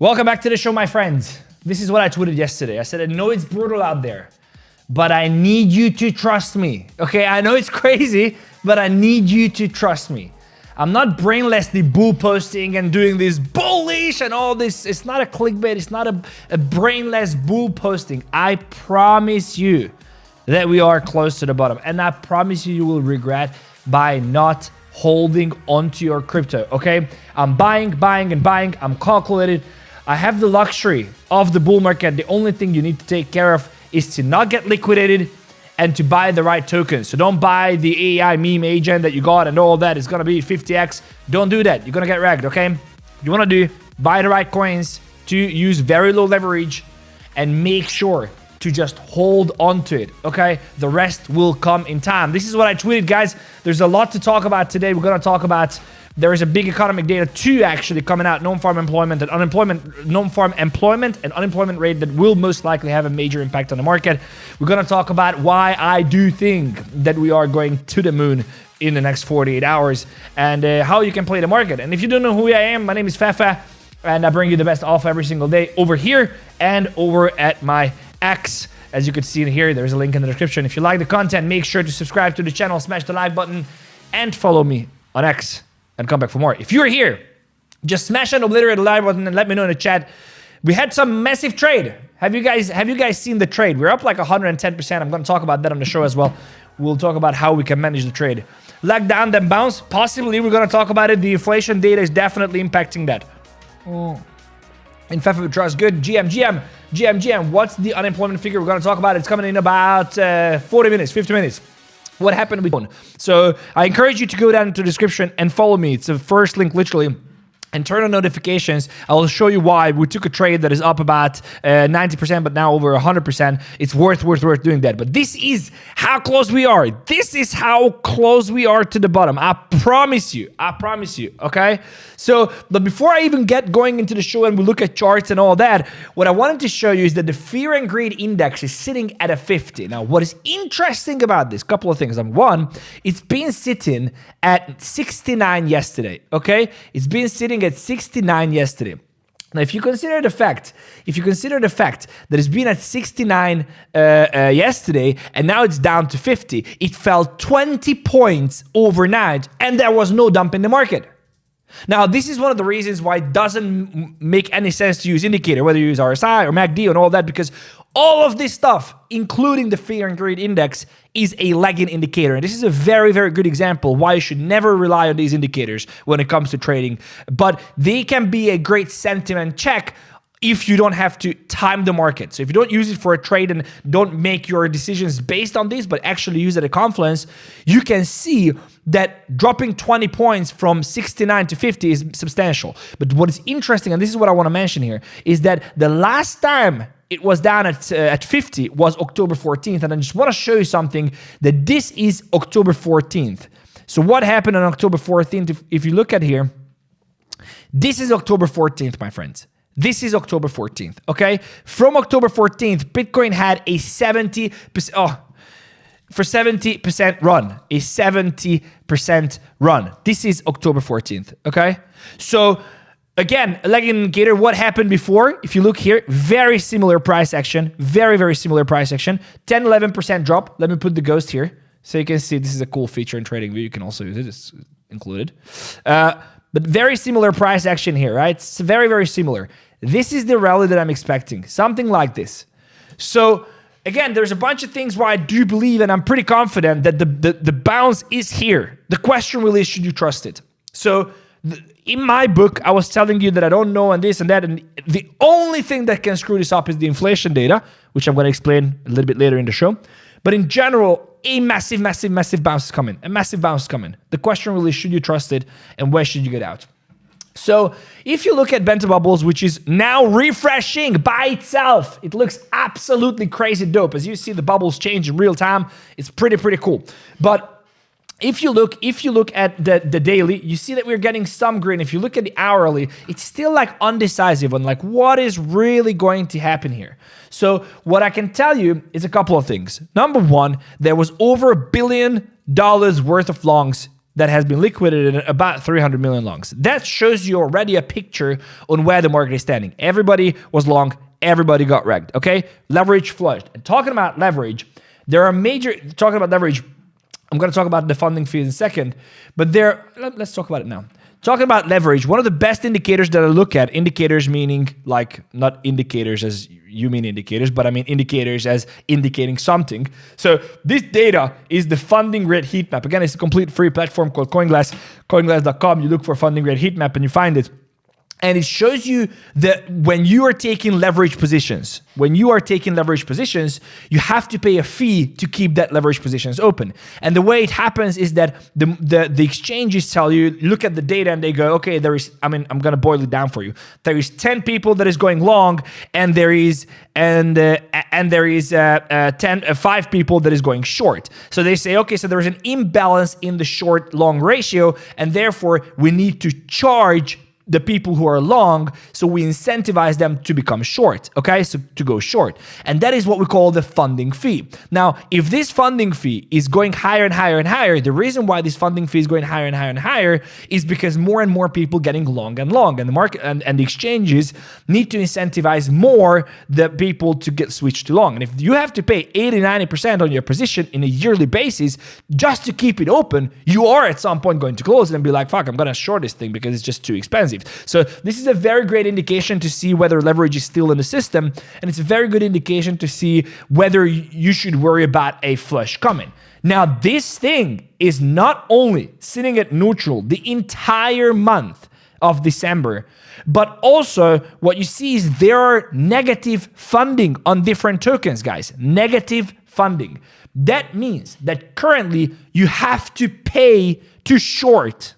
Welcome back to the show, my friends. This is what I tweeted yesterday. I said, I know it's brutal out there, but I need you to trust me. Okay, I know it's crazy, but I need you to trust me. I'm not brainlessly bull posting and doing this bullish and all this. It's not a clickbait. It's not a brainless bull posting. I promise you that we are close to the bottom. And I promise you, you will regret by not holding onto your crypto, okay? I'm buying, and buying. I'm calculated. I have the luxury of the bull market. The only thing you need to take care of is to not get liquidated and to buy the right tokens. So don't buy the AI meme agent that you got and all that. It's gonna be 50x. Don't do that. You're gonna get wrecked, okay? You wanna do, buy the right coins to use very low leverage and make sure to just hold on to it, okay? The rest will come in time. This is what I tweeted, guys. There's a lot to talk about today. We're gonna talk about, there is a big economic data too actually coming out, non-farm employment and unemployment, non-farm employment and unemployment rate that will most likely have a major impact on the market. We're gonna talk about why I do think that we are going to the moon in the next 48 hours and how you can play the market. And if you don't know who I am, my name is Fefe and I bring you the best alpha every single day over here and over at my X. As you can see in here, there's a link in the description. If you like the content, make sure to subscribe to the channel, smash the like button and follow me on X. And come back for more. If you're here, just smash and obliterate the like button and let me know in the chat. We had some massive trade. Have you guys seen the trade? We're up like 110%. I'm going to talk about that on the show as well. We'll talk about how we can manage the trade. Leg down, then bounce. Possibly we're going to talk about it. The inflation data is definitely impacting that. In Fefe we trust. Good. GM. What's the unemployment figure? We're going to talk about it. It's coming in about 40 minutes, 50 minutes. What happened with one? So I encourage you to go down into the description and follow me. It's the first link literally. And turn on notifications. I will show you why we took a trade that is up about 90%, but now over 100%. It's worth doing that. But this is how close we are. This is how close we are to the bottom. I promise you, okay? So, but before I even get going into the show and we look at charts and all that, what I wanted to show you is that the fear and greed index is sitting at a 50. Now, what is interesting about this? Couple of things. Number one, it's been sitting at 69 yesterday, okay? It's been sitting at 69 yesterday. Now, if you consider the fact that it's been at 69 yesterday and now it's down to 50, it fell 20 points overnight and there was no dump in the market. Now, this is one of the reasons why it doesn't make any sense to use indicator, whether you use RSI or MACD and all that, because all of this stuff, including the fear and greed index, is a lagging indicator. And this is a very, very good example why you should never rely on these indicators when it comes to trading. But they can be a great sentiment check if you don't have to time the market. So if you don't use it for a trade and don't make your decisions based on this, but actually use it at confluence, you can see that dropping 20 points from 69 to 50 is substantial. But what is interesting, and this is what I want to mention here, is that the last time it was down at 50 was October 14th. And I just want to show you something, that this is October 14th. So what happened on October 14th? If you look at here, this is October 14th, my friends. This is October 14th, okay? From October 14th, Bitcoin had a 70% run, a 70% run. This is October 14th, okay? So again, a lagging indicator, what happened before? If you look here, very similar price action, very similar price action, 10-11% drop. Let me put the ghost here so you can see this is a cool feature in TradingView. You can also use it, it's included. But very similar price action here, right? It's very similar. This is the rally that I'm expecting, something like this. So again, there's a bunch of things where I do believe, and I'm pretty confident that the bounce is here. The question really is, should you trust it? So in my book, I was telling you that I don't know and this and that, and the only thing that can screw this up is the inflation data, which I'm going to explain a little bit later in the show. But in general, a massive bounce is coming. A massive bounce is coming. The question really is, should you trust it and where should you get out? So if you look at Banter bubbles, which is now refreshing by itself, it looks absolutely crazy dope. As you see, the bubbles change in real time. It's pretty cool. But if you look at the daily, you see that we're getting some green. If you look at the hourly, it's still like undecisive on like what is really going to happen here. So what I can tell you is a couple of things. Number one, there was over $1 billion worth of longs that has been liquidated in about 300 million longs. That shows you already a picture on where the market is standing. Everybody was long, everybody got wrecked, okay? Leverage flushed. And talking about leverage, there are talking about leverage, I'm going to talk about the funding fees in a second, but let's talk about it now. Talking about leverage, one of the best indicators that I look at, indicators meaning like not indicators as you mean indicators, but I mean indicators as indicating something. So this data is the funding rate heat map. Again, it's a complete free platform called CoinGlass, coinglass.com. You look for funding rate heat map and you find it. And it shows you that when you are taking leverage positions, you have to pay a fee to keep that leverage positions open. And the way it happens is that the exchanges tell you, look at the data and they go, okay, I'm going to boil it down for you. There is 10 people that is going long and there is 5 people that is going short. So they say, okay, so there is an imbalance in the short long ratio and therefore we need to charge the people who are long, so we incentivize them to become short, okay? So to go short. And that is what we call the funding fee. Now, if this funding fee is going higher and higher and higher, the reason why this funding fee is going higher and higher and higher is because more and more people getting long and long, and the market and the exchanges need to incentivize more the people to get switched to long. And if you have to pay 80-90% on your position in a yearly basis just to keep it open, you are at some point going to close it and be like, fuck, I'm gonna short this thing because it's just too expensive. So this is a very great indication to see whether leverage is still in the system, and it's a very good indication to see whether you should worry about a flush coming. Now, this thing is not only sitting at neutral the entire month of December, but also what you see is there are negative funding on different tokens, guys. Negative funding. That means that currently you have to pay to short.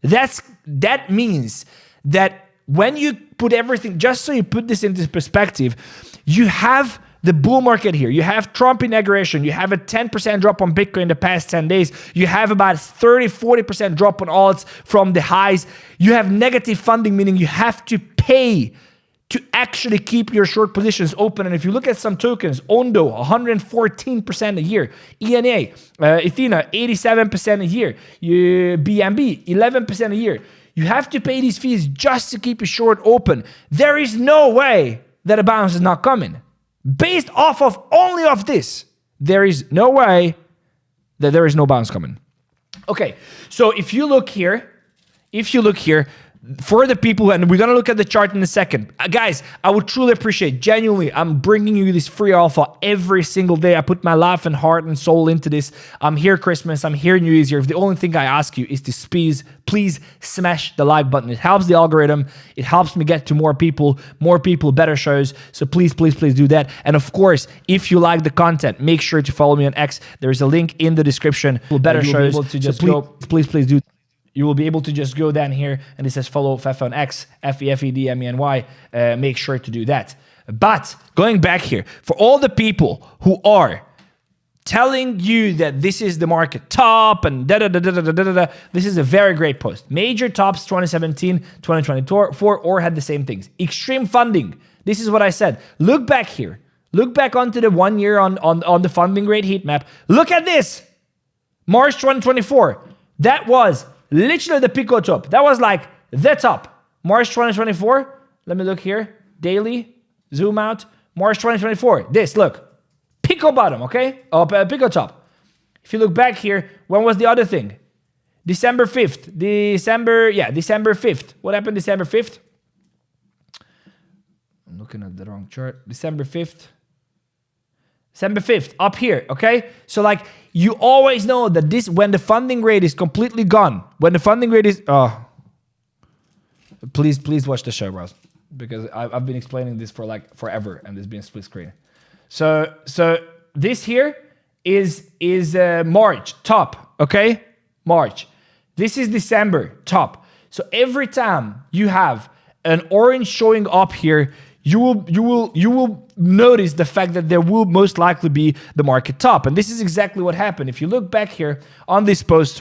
That means that when you put everything, just so you put this into perspective, you have the bull market here. You have Trump inauguration. You have a 10% drop on Bitcoin in the past 10 days. You have about 30-40% drop on alts from the highs. You have negative funding, meaning you have to pay to actually keep your short positions open. And if you look at some tokens, Ondo, 114% a year, ENA, Ethena, 87% a year, BNB, 11% a year. You have to pay these fees just to keep your short open. There is no way that a bounce is not coming. Based off of only of this, there is no way that there is no bounce coming. Okay, so if you look here, for the people, and we're going to look at the chart in a second. Guys, I would truly appreciate, genuinely, I'm bringing you this free alpha every single day. I put my life and heart and soul into this. I'm here Christmas, I'm here New Year's Eve. The only thing I ask you is to please smash the like button. It helps the algorithm. It helps me get to more people, better shows. So please do that. And of course, if you like the content, make sure to follow me on X. There's a link in the description. Better shows. So please do. You will be able to just go down here and it says follow Fefe on X, FEFEDMENY. Make sure to do that. But going back here, for all the people who are telling you that this is the market top and this is a very great post. Major tops 2017, 2024 or had the same things. Extreme funding. This is what I said. Look back here. Look back onto the 1 year on the funding rate heat map. Look at this. March 2024. That was literally the pico top. That was like the top. March 2024. Let me look here. Daily. Zoom out. March 2024. This, look. Pico bottom, okay? Pico top. If you look back here, when was the other thing? December 5th. December 5th. What happened December 5th? I'm looking at the wrong chart. December 5th. December 5th, up here, okay? So like, you always know that this, when the funding rate is completely gone, when the funding rate is, please watch the show, bros. Because I've been explaining this for like forever and it's been split screen. So this here is March, top, okay? March. This is December, top. So every time you have an orange showing up here, you will notice the fact that there will most likely be the market top. And this is exactly what happened. If you look back here on this post,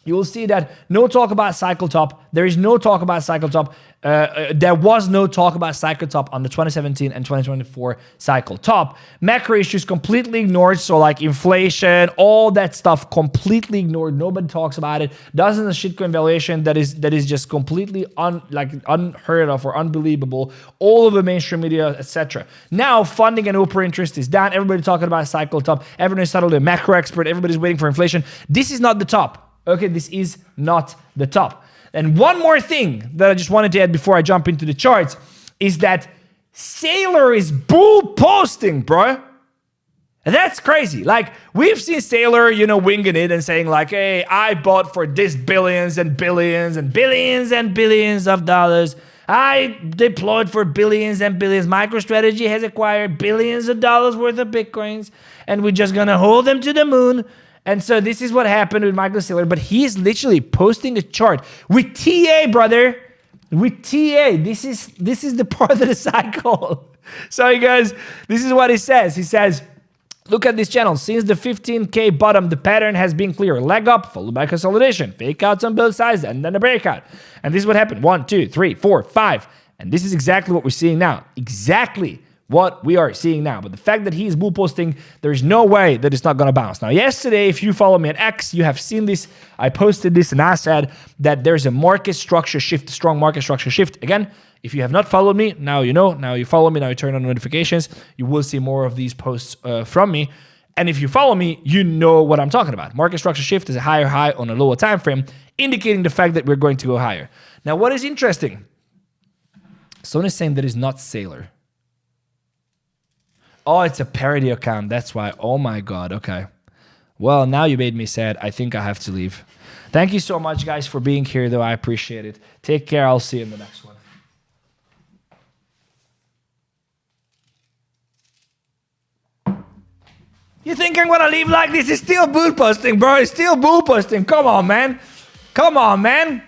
you will see that no talk about cycle top. There is no talk about cycle top. There was no talk about cycle top on the 2017 and 2024 cycle top. Macro issues completely ignored. So like inflation, all that stuff completely ignored. Nobody talks about it. Dozens of shitcoin valuation that is just completely unheard of or unbelievable. All over mainstream media, etc. Now funding and open interest is down. Everybody talking about cycle top. Everyone is suddenly a macro expert. Everybody's waiting for inflation. This is not the top. Okay, this is not the top. And one more thing that I just wanted to add before I jump into the charts is that Saylor is bull posting, bro. And that's crazy. Like, we've seen Saylor, winging it and saying like, hey, I bought for this billions and billions and billions and billions of dollars. I deployed for billions and billions. MicroStrategy has acquired billions of dollars worth of Bitcoins, and we're just gonna hold them to the moon. And so this is what happened with Michael Saylor, but he's literally posting a chart with TA, brother. With TA. This is the part of the cycle. Sorry, guys. This is what he says. He says, look at this channel. Since the 15K bottom, the pattern has been clear. Leg up, followed by consolidation. Fake outs on both sides, and then a breakout. And this is what happened. 1, 2, 3, 4, 5. And this is exactly what we're seeing now. Exactly what we are seeing now. But the fact that he is bull posting, there's no way that it's not going to bounce. Now, yesterday, if you follow me at X, you have seen this. I posted this and I said that there's a market structure shift, strong market structure shift. Again, if you have not followed me, now you know. Now you follow me. Now you turn on notifications. You will see more of these posts from me. And if you follow me, you know what I'm talking about. Market structure shift is a higher high on a lower time frame, indicating the fact that we're going to go higher. Now, what is interesting? Someone is saying that is not Saylor. Oh, it's a parody account. That's why. Oh my God. Okay. Well, now you made me sad. I think I have to leave. Thank you so much, guys, for being here, though. I appreciate it. Take care. I'll see you in the next one. You think I'm going to leave like this? It's still bull posting, bro. It's still bull posting. Come on, man. Come on, man.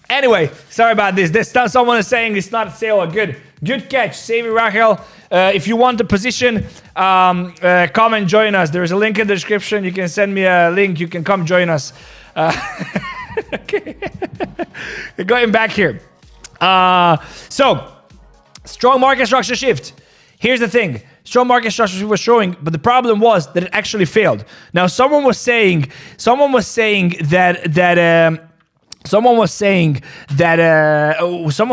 Anyway, sorry about this. Someone is saying it's not sale. Good catch. Save it, Rachel. If you want the position, come and join us. There's a link in the description. You can send me a link. You can come join us. Okay. Going back here. So, strong market structure shift. Here's the thing. Strong market structure shift was showing, but the problem was that it actually failed. Now, someone was saying that someone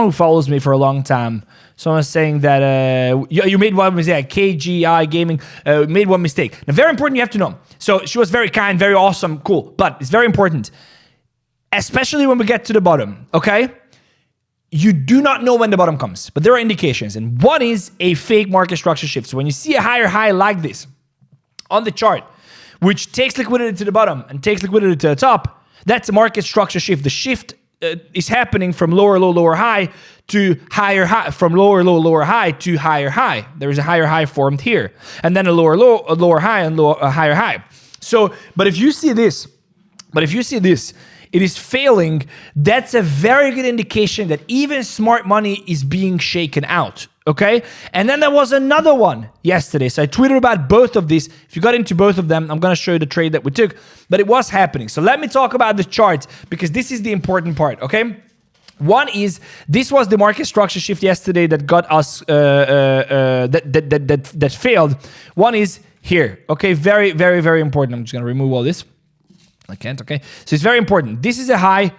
who follows me for a long time, someone was saying that you made one mistake. KGI Gaming made one mistake. Now, very important, you have to know. So she was very kind, very awesome, cool. But it's very important, especially when we get to the bottom, okay? You do not know when the bottom comes, but there are indications. And one is a fake market structure shift. So when you see a higher high like this on the chart, which takes liquidity to the bottom and takes liquidity to the top, that's a market structure shift. The shift is happening from lower low, lower high to higher high, from lower low, lower high to higher high. There is a higher high formed here, and then a lower low, a lower high, and a higher high. So, but if you see this, it is failing. That's a very good indication that even smart money is being shaken out. Okay, and then there was another one yesterday. So I tweeted about both of these. If you got into both of them, I'm going to show you the trade that we took, but it was happening. So let me talk about the charts because this is the important part. Okay, one is this was the market structure shift yesterday that got us that failed. One is here. Okay, very, very, very important. I'm just going to remove all this. I can't. Okay, so it's very important. This is a high.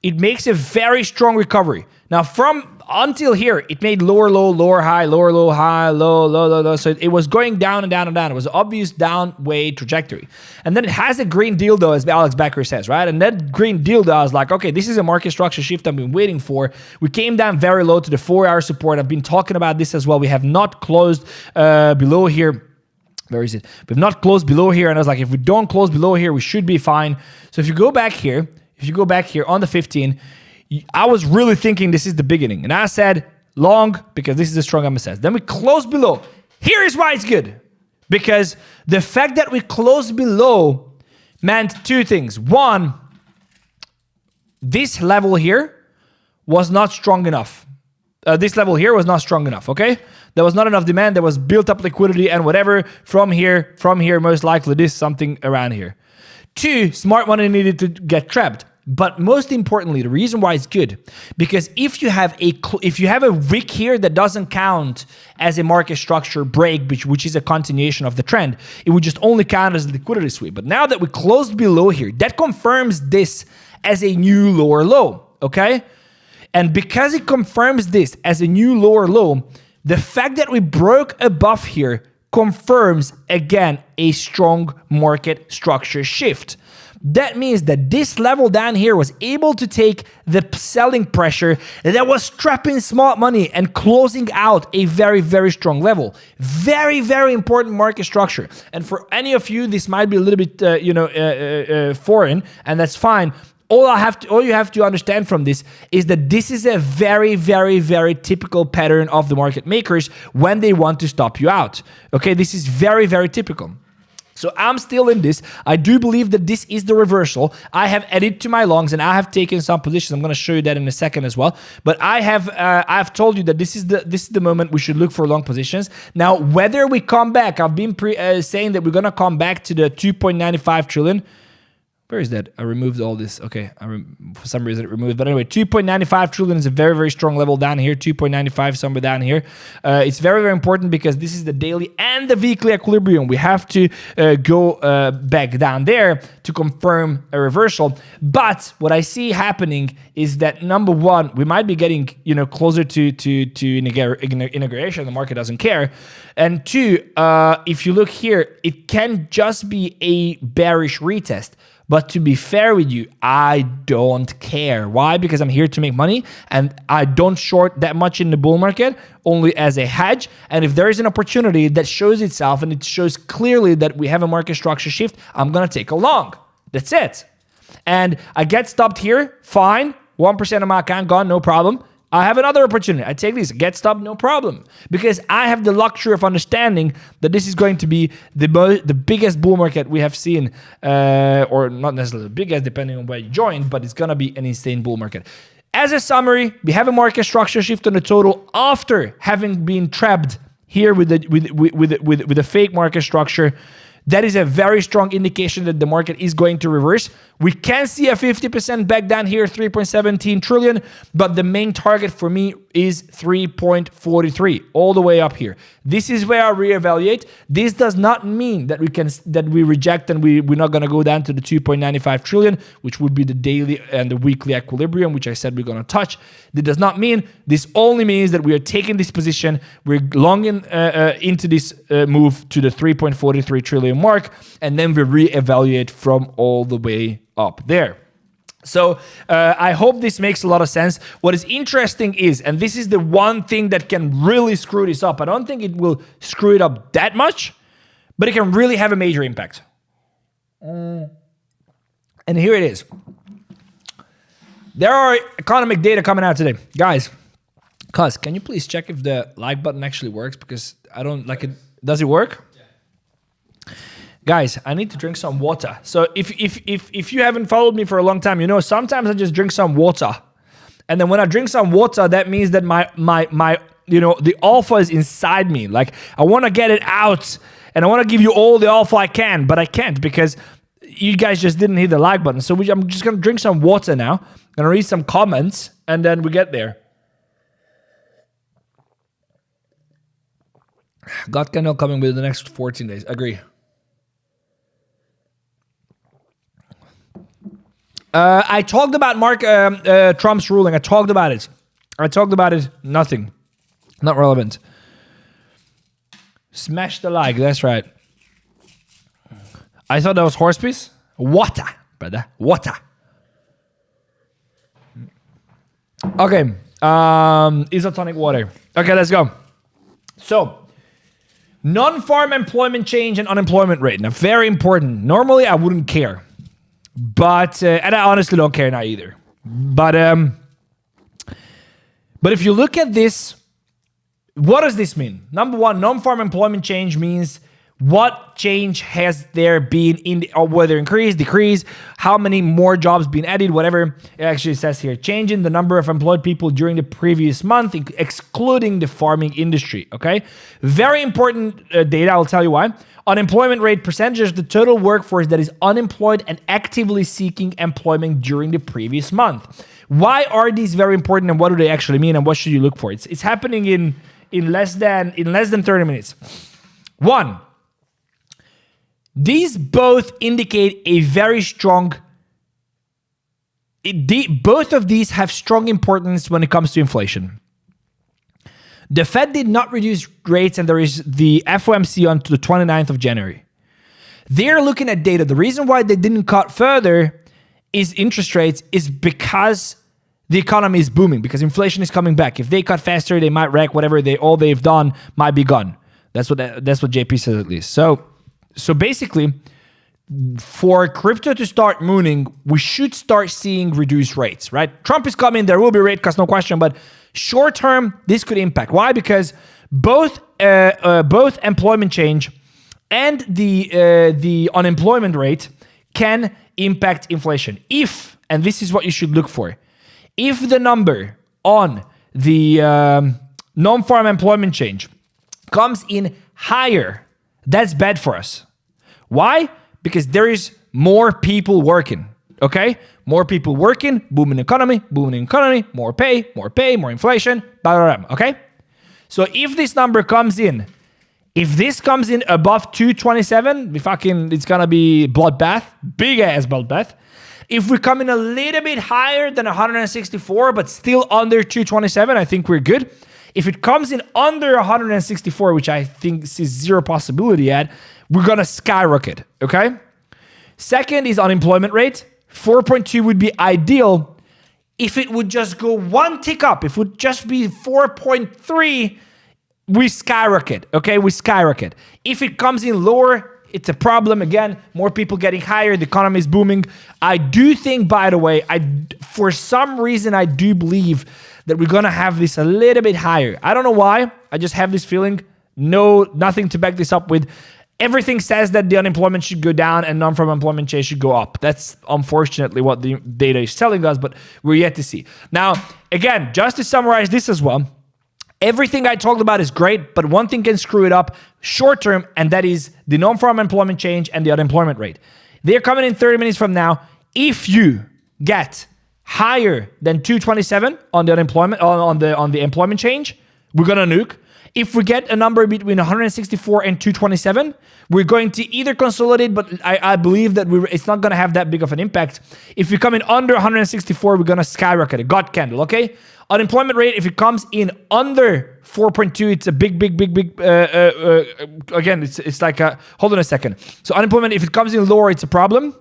It makes a very strong recovery. Now from until here, it made lower low, lower high, lower low, high, low, low, low, low. So it was going down and down and down. It was an obvious downward trajectory. And then it has a green dildo, as Alex Becker says, right? And that green dildo, I was like, okay, this is a market structure shift I've been waiting for. We came down very low to the 4-hour support. I've been talking about this as well. We have not closed below here. Where is it? We've not closed below here. And I was like, if we don't close below here, we should be fine. So if you go back here, on the 15, I was really thinking this is the beginning. And I said long because this is a strong MSS. Then we close below. Here is why it's good. Because the fact that we closed below meant two things. One, this level here was not strong enough. This level here was not strong enough, okay? There was not enough demand. There was built up liquidity and whatever from here, most likely this something around here. 2, smart money needed to get trapped. But most importantly, the reason why it's good, because if you have a wick here that doesn't count as a market structure break, which is a continuation of the trend, it would just only count as a liquidity sweep. But now that we closed below here, that confirms this as a new lower low, okay? And because it confirms this as a new lower low, the fact that we broke above here confirms, again, a strong market structure shift. That means that this level down here was able to take the selling pressure that was trapping smart money and closing out a very, very strong level. Very, very important market structure. And for any of you, this might be a little bit, foreign, and that's fine. All you have to understand from this is that this is a very, very, very typical pattern of the market makers when they want to stop you out. Okay, this is very, very typical. So I'm still in this. I do believe that this is the reversal. I have added to my longs and I have taken some positions. I'm going to show you that in a second as well. But I've told you that this is the moment we should look for long positions. Now, whether we come back, I've been saying that we're going to come back to the 2.95 trillion. Where is that? I removed all this. Okay, for some reason it removed. But anyway, 2.95 trillion is a very, very strong level down here. 2.95 somewhere down here. It's very, very important because this is the daily and the weekly equilibrium. We have to go back down there to confirm a reversal. But what I see happening is that number one, we might be getting closer to inauguration. The market doesn't care. And two, if you look here, it can just be a bearish retest. But to be fair with you, I don't care. Why? Because I'm here to make money and I don't short that much in the bull market, only as a hedge. And if there is an opportunity that shows itself and it shows clearly that we have a market structure shift, I'm going to take a long. That's it. And I get stopped here, fine. 1% of my account gone, no problem. I have another opportunity. I take this, get stopped, no problem. Because I have the luxury of understanding that this is going to be the biggest bull market we have seen, or not necessarily the biggest, depending on where you join, but it's going to be an insane bull market. As a summary, we have a market structure shift on the total after having been trapped here with the fake market structure. That is a very strong indication that the market is going to reverse. We can see a 50% back down here, 3.17 trillion, but the main target for me is 3.43, all the way up here. This is where I reevaluate. This does not mean that we reject and we're not going to go down to the 2.95 trillion, which would be the daily and the weekly equilibrium, which I said we're going to touch. That does not mean, this only means that we are taking this position, we're longing into this move to the 3.43 trillion mark, and then we reevaluate from all the way up there. So I hope this makes a lot of sense. What is interesting is, and this is the one thing that can really screw this up. I don't think it will screw it up that much, but it can really have a major impact. And here it is. There are economic data coming out today. Guys, can you please check if the like button actually works? Because I don't like it. Does it work? Guys, I need to drink some water. So if you haven't followed me for a long time, sometimes I just drink some water. And then when I drink some water, that means that my the alpha is inside me. Like, I want to get it out and I want to give you all the alpha I can, but I can't because you guys just didn't hit the like button. So I'm just going to drink some water now. I'm going to read some comments and then we get there. God candle coming within the next 14 days. Agree. I talked about Trump's ruling. I talked about it. Nothing. Not relevant. Smash the like. That's right. I thought that was horse piece. Water, brother. Water. Okay. Isotonic water. Okay, let's go. So, non-farm employment change and unemployment rate. Now, very important. Normally, I wouldn't care. But, and I honestly don't care now either. But if you look at this, what does this mean? Number one, non-farm employment change means What change has there been in or whether increase, decrease, how many more jobs been added, whatever it actually says here. Change in the number of employed people during the previous month, excluding the farming industry, okay? Very important data, I'll tell you why. Unemployment rate percentages, the total workforce that is unemployed and actively seeking employment during the previous month. Why are these very important and what do they actually mean and what should you look for? It's happening in less than 30 minutes. One, these both indicate a very strong, both of these have strong importance when it comes to inflation. The Fed did not reduce rates and there is the FOMC on to the 29th of January. They're looking at data. The reason why they didn't cut further is interest rates is because the economy is booming, because inflation is coming back. If they cut faster, they might wreck whatever all they've done might be gone. That's what JP says at least. So basically, for crypto to start mooning, we should start seeing reduced rates, right? Trump is coming, there will be rate cuts, no question, but short term, this could impact. Why? Because both employment change and the unemployment rate can impact inflation. If, and this is what you should look for, if the number on the non-farm employment change comes in higher, that's bad for us. Why? Because there is more people working, okay? More people working, booming economy, more pay, more inflation, blah, blah, blah, okay? So if this number comes in, if this comes in above 227, it's gonna be bloodbath, big ass bloodbath. If we come in a little bit higher than 164, but still under 227, I think we're good. If it comes in under 164, which I think is zero possibility at, we're gonna skyrocket, okay? Second is unemployment rate. 4.2 would be ideal. If it would just go one tick up, if it would just be 4.3, we skyrocket, okay? We skyrocket. If it comes in lower, it's a problem. Again, more people getting hired, the economy is booming. I do think, by the way, for some reason, I do believe that we're gonna have this a little bit higher. I don't know why. I just have this feeling. Nothing to back this up with. Everything says that the unemployment should go down and non-farm employment change should go up. That's unfortunately what the data is telling us, but we're yet to see. Now, again, just to summarize this as well, everything I talked about is great, but one thing can screw it up short term, and that is the non-farm employment change and the unemployment rate. They're coming in 30 minutes from now. If you get higher than 227 on the unemployment on the employment change, we're gonna nuke. If we get a number between 164 and 227, we're going to either consolidate, but I believe that it's not going to have that big of an impact. If we come in under 164, we're going to skyrocket a God candle, okay? Unemployment rate, if it comes in under 4.2, it's a big, again, it's like hold on a second. So unemployment, if it comes in lower, it's a problem.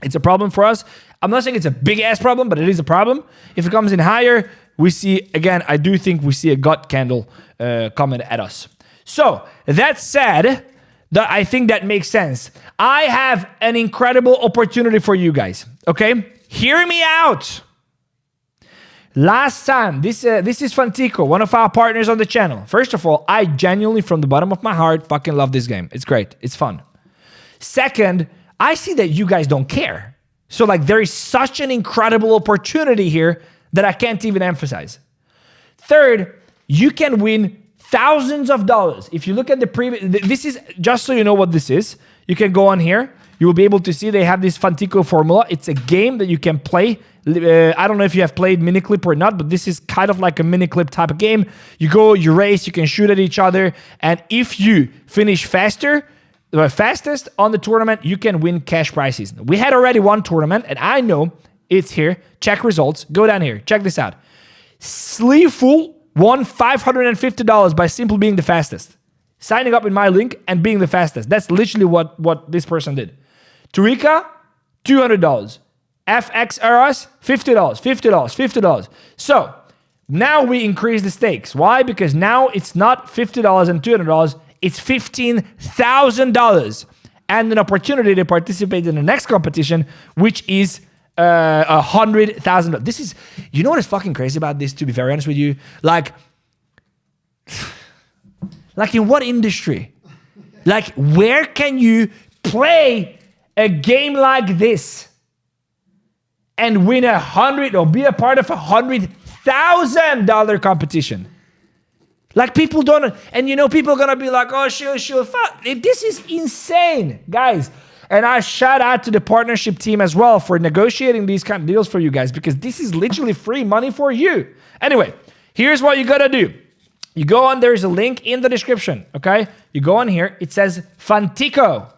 It's a problem for us. I'm not saying it's a big ass problem, but it is a problem. If it comes in higher, we see, again, I do think we see a God candle coming at us. So that said, I think that makes sense. I have an incredible opportunity for you guys, okay? Hear me out. Last time, this is Funtico, one of our partners on the channel. First of all, I genuinely, from the bottom of my heart, fucking love this game. It's great. It's fun. Second, I see that you guys don't care. So like there is such an incredible opportunity here that I can't even emphasize. Third, you can win thousands of dollars. If you look at the previous, this is, just so you know what this is, you can go on here. You will be able to see they have this Funtico formula. It's a game that you can play. I don't know if you have played Miniclip or not, but this is kind of like a Miniclip type of game. You go, you race, you can shoot at each other. And if you finish fastest on the tournament, you can win cash prizes. We had already one tournament, and I know it's here. Check results. Go down here. Check this out. Sleeveful won $550 by simply being the fastest. Signing up in my link and being the fastest. That's literally what this person did. Turika, $200. FXRS, $50. So now we increase the stakes. Why? Because now it's not $50 and $200. It's $15,000 and an opportunity to participate in the next competition, which is $100,000. This is, you know what is fucking crazy about this, to be very honest with you? Like in what industry? Like, where can you play a game like this and win 100 or be a part of $100,000 competition? Like, people don't, and you know, people are gonna be like, oh, sure, fuck. This is insane, guys. And I shout out to the partnership team as well for negotiating these kind of deals for you guys, because this is literally free money for you. Anyway, here's what you gotta do. You go on, there's a link in the description, okay? You go on here, it says Funtico.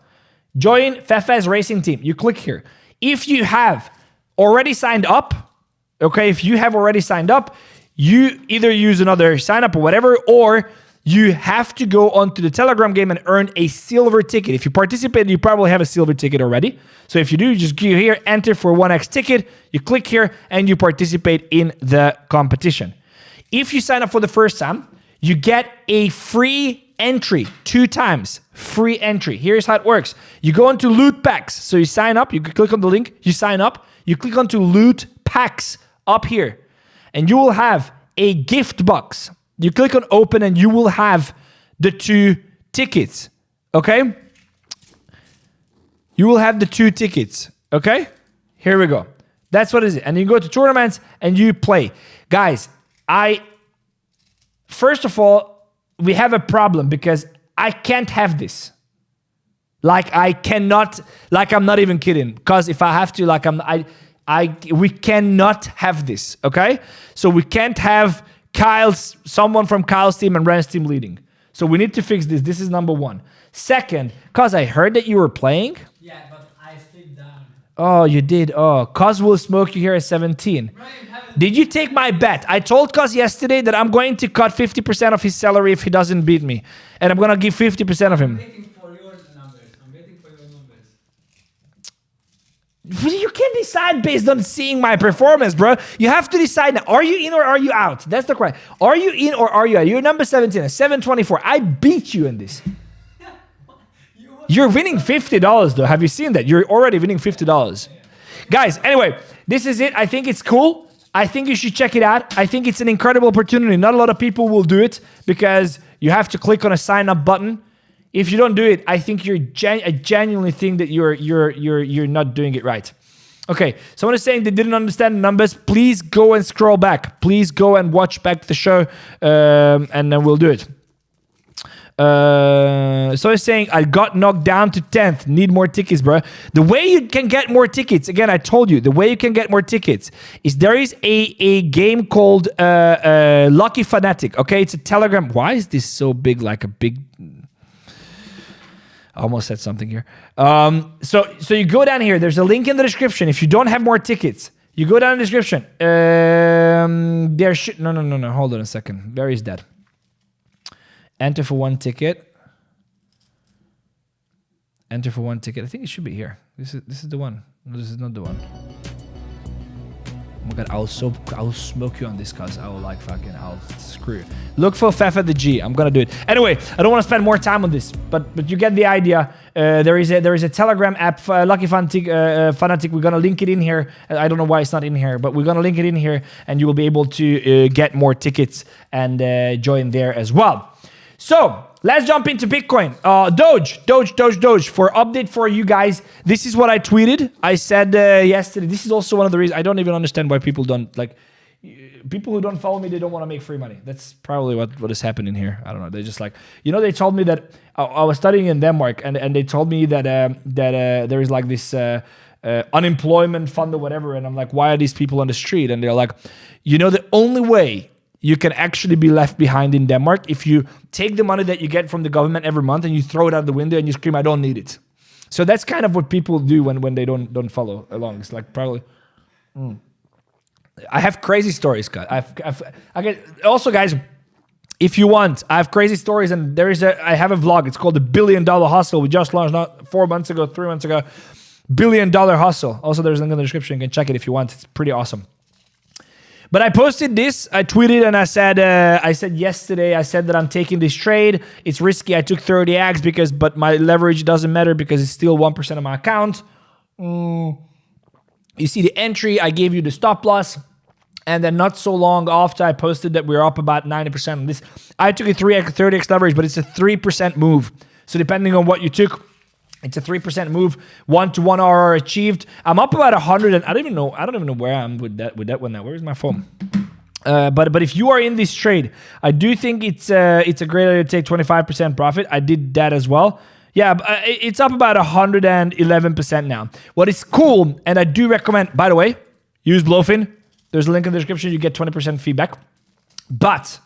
Join Fefe's racing team. You click here. If you have already signed up, okay, if you have already signed up, you either use another sign up or whatever, or you have to go onto the Telegram game and earn a silver ticket. If you participate, you probably have a silver ticket already. So if you do, you just go here, enter for 1x ticket, you click here, and you participate in the competition. If you sign up for the first time, you get a free entry 2 times. Free entry. Here's how it works. You go into loot packs. So you sign up, you click on the link, you sign up, you click onto loot packs up here, and you will have a gift box. You click on open and you will have the 2 tickets, okay? You will have the 2 tickets, okay? Here we go. That's what it is. And you go to tournaments and you play. Guys, first of all, we have a problem because I can't have this. Like, I cannot, like, I'm not even kidding. Because if I have to, like, we cannot have this, okay? So we can't have someone from Kyle's team and Ren's team leading. So we need to fix this. This is number 1. Second, cause I heard that you were playing. Yeah, but I slipped down. Oh, you did. Oh, cause will smoke you here at 17. Did you take my bet? I told Cause yesterday that I'm going to cut 50% of his salary if he doesn't beat me. And I'm going to give 50% of him. I'm waiting for your numbers. You can't decide based on seeing my performance, bro. You have to decide now. Are you in or are you out? That's the question. Are you in or are you out? You're number 17 at 724. I beat you in this. You're winning $50 though. Have you seen that? You're already winning $50. Guys, anyway, this is it. I think it's cool. I think you should check it out. I think it's an incredible opportunity. Not a lot of people will do it because you have to click on a sign up button. If you don't do it, I think I genuinely think that you're not doing it right. Okay, someone is saying they didn't understand the numbers. Please go and scroll back. Please go and watch back the show, and then we'll do it. So he's saying, I got knocked down to 10th. Need more tickets, bro. The way you can get more tickets, again, I told you, the way you can get more tickets is there is a game called Lucky Fanatic. Okay, it's a Telegram. Why is this so big, like a big... I almost said something here. So you go down here. There's a link in the description. If you don't have more tickets, you go down in the description. No. Hold on a second. Where is that? Enter for 1 ticket. Enter for 1 ticket. I think it should be here. This is the one. No, this is not the one. Oh my god, I'll smoke you on this, cause I will like fucking, I'll screw you. Look for Fefe the G. I'm gonna do it. Anyway, I don't want to spend more time on this, but you get the idea. There is a Telegram app, Lucky Fanatic. We're gonna link it in here. I don't know why it's not in here, but we're gonna link it in here, and you will be able to get more tickets and join there as well. So let's jump into Bitcoin. Doge. For update for you guys, this is what I tweeted. I said yesterday, this is also one of the reasons I don't even understand why people don't, like, people who don't follow me, they don't want to make free money. That's probably what is happening here. I don't know. They just like, you know, they told me that I was studying in Denmark and they told me that there is like this unemployment fund or whatever. And I'm like, why are these people on the street? And they're like, you know, the only way you can actually be left behind in Denmark if you take the money that you get from the government every month and you throw it out the window and you scream, I don't need it. So that's kind of what people do when they don't follow along. It's like probably... I have crazy stories, guys. Also, guys, if you want, I have crazy stories, and I have a vlog. It's called the $1 Billion Hustle. We just launched not 4 months ago, 3 months ago. $1 Billion Hustle. Also, there's a link in the description. You can check it if you want. It's pretty awesome. But I posted this, I tweeted, and I said yesterday, I said that I'm taking this trade. It's risky. I took 30x but my leverage doesn't matter because it's still 1% of my account. You see the entry, I gave you the stop loss. And then not so long after I posted that we're up about 90% on this. I took a 30x leverage, but it's a 3% move. So depending on what you took, it's a 3% move, 1-to-1 RR achieved. I'm up about 100, and I don't even know where I'm with that one now. Where is my phone? But if you are in this trade, I do think it's a great idea to take 25% profit. I did that as well. Yeah, it's up about 111% now. What is cool, and I do recommend, by the way, use Blowfin. There's a link in the description. You get 20% feedback. But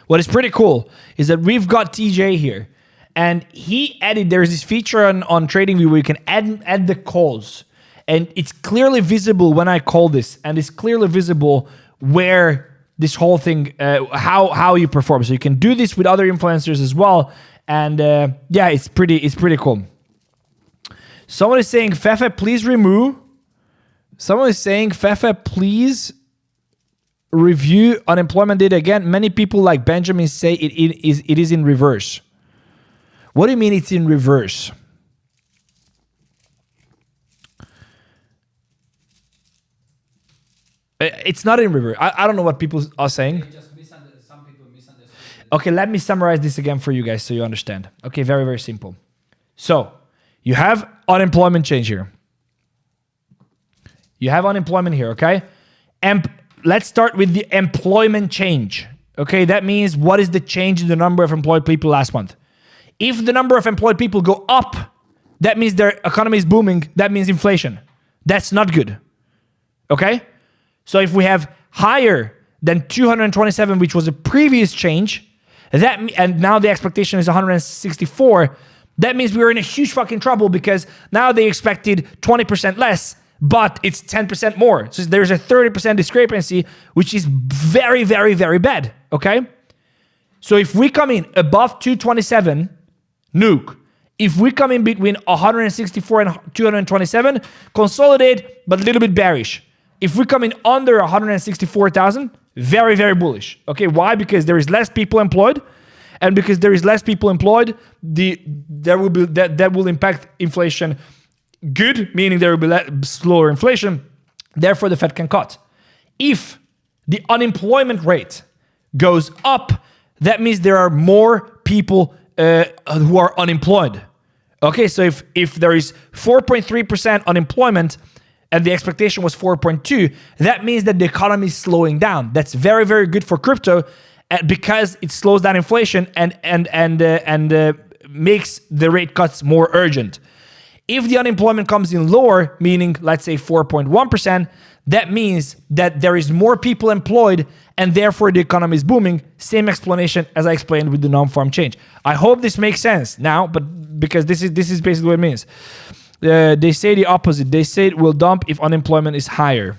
what is pretty cool is that we've got TJ here. And he added, there's this feature on TradingView where you can add the calls. And it's clearly visible when I call this. And it's clearly visible where this whole thing, how you perform. So you can do this with other influencers as well. And yeah, it's pretty cool. Someone is saying, Fefe, please remove. Someone is saying, Fefe, please review unemployment data again. Many people like Benjamin say it is in reverse. What do you mean it's in reverse? It's not in reverse. I don't know what people are saying. Some people misunderstood. Okay, let me summarize this again for you guys so you understand. Okay, very, very simple. So you have unemployment change here. You have unemployment here, okay? And let's start with the employment change. Okay, that means what is the change in the number of employed people last month? If the number of employed people go up, that means their economy is booming. That means inflation. That's not good. Okay? So if we have higher than 227, which was a previous change, and now the expectation is 164, that means we're in a huge fucking trouble because now they expected 20% less, but it's 10% more. So there's a 30% discrepancy, which is very, very, very bad. Okay? So if we come in above 227, nuke. If we come in between 164 and 227, consolidate, but a little bit bearish. If we come in under 164,000, very, very bullish. Okay, why? Because there is less people employed, and because there is less people employed, that will impact inflation good, meaning there will be slower inflation. Therefore, the Fed can cut. If the unemployment rate goes up, that means there are more people who are unemployed. Okay, so if there is 4.3% unemployment and the expectation was 4.2, that means that the economy is slowing down. That's very, very good for crypto because it slows down inflation and makes the rate cuts more urgent. If the unemployment comes in lower, meaning let's say 4.1%, that means that there is more people employed and therefore the economy is booming. Same explanation as I explained with the non-farm change. I hope this makes sense now, but because this is basically what it means. They say the opposite. They say it will dump if unemployment is higher.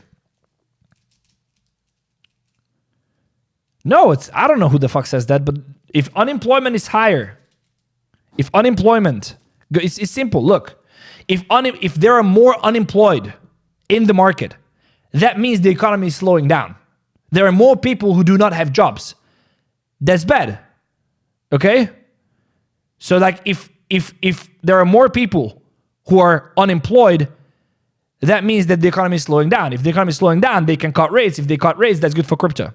No, I don't know who the fuck says that, but if unemployment is higher, it's simple. Look, if there are more unemployed in the market, that means the economy is slowing down. There are more people who do not have jobs. That's bad. Okay? So like if there are more people who are unemployed, that means that the economy is slowing down. If the economy is slowing down, they can cut rates. If they cut rates, that's good for crypto.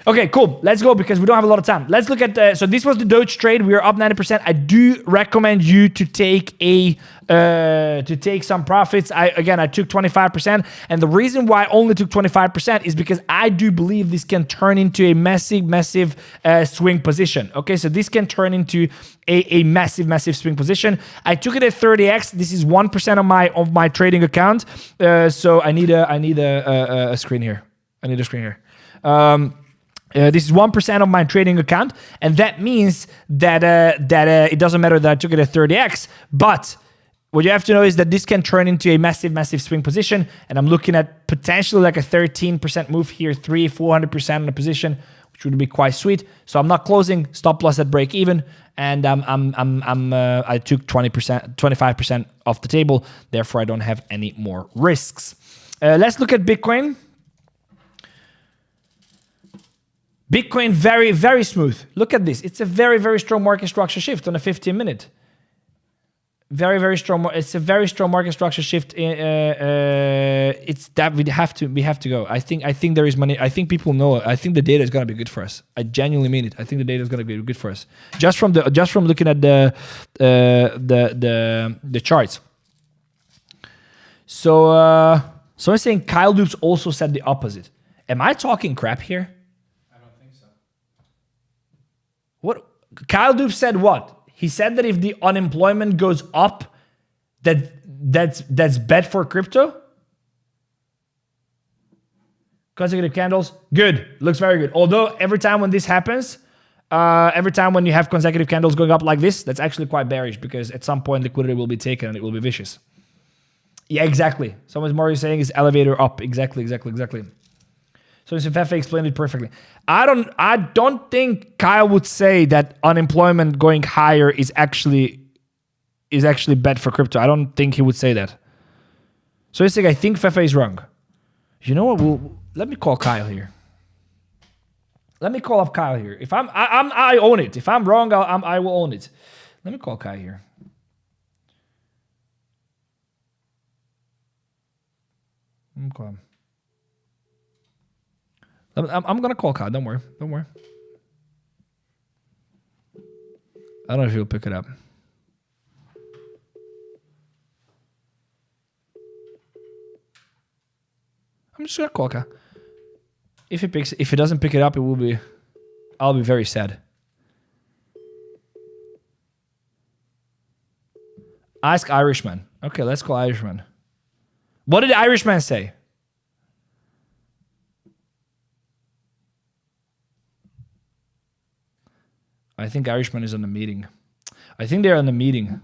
Okay, cool. Let's go because we don't have a lot of time. Let's look at so this was the Doge trade. We are up 90%. I do recommend you to take some profits. I took 25%, and the reason why I only took 25% is because I do believe this can turn into a massive swing position. Okay, so this can turn into a massive swing position. I took it at 30x. This is 1% of my trading account. So I need a screen here. I need a screen here. This is 1% of my trading account, and that means that it doesn't matter that I took it at 30x, but what you have to know is that this can turn into a massive swing position, and I'm looking at potentially like a 13% move here, 400% on the position, which would be quite sweet. So I'm not closing, stop loss at break even, and I took 25% off the table, therefore I don't have any more risks. Let's look at Bitcoin. Bitcoin, very, very smooth. Look at this. It's a very, very strong market structure shift on a 15-minute. Very, very strong. It's a very strong market structure shift. It's that we have to go. I think there is money. I think people know it. I think the data is gonna be good for us. I genuinely mean it. I think the data is gonna be good for us. Just from looking at the charts. So someone's saying 𝗙𝗘𝗙𝗙𝗙 also said the opposite. Am I talking crap here? I don't think so. What 𝗙𝗘𝗙𝗙 said? What? He said that if the unemployment goes up, that's bad for crypto. Consecutive candles, good. Looks very good. Although every time when this happens, every time when you have consecutive candles going up like this, that's actually quite bearish because at some point liquidity will be taken and it will be vicious. Yeah, exactly. Someone's more saying is elevator up. Exactly. So Team Fefe explained it perfectly. I don't think Kyle would say that unemployment going higher is actually bad for crypto. I don't think he would say that. So he's like, I think Fefe is wrong. You know what? Let me call Kyle here. Let me call up Kyle here. If I own it. If I'm wrong, I will own it. Let me call Kyle here. I'm calling. I'm gonna call Kyle. Don't worry. I don't know if he'll pick it up. I'm just gonna call Kyle. If he doesn't pick it up, I'll be very sad. Ask Irishman. Okay, let's call Irishman. What did the Irishman say? I think Irishman is on the meeting. I think they're on the meeting.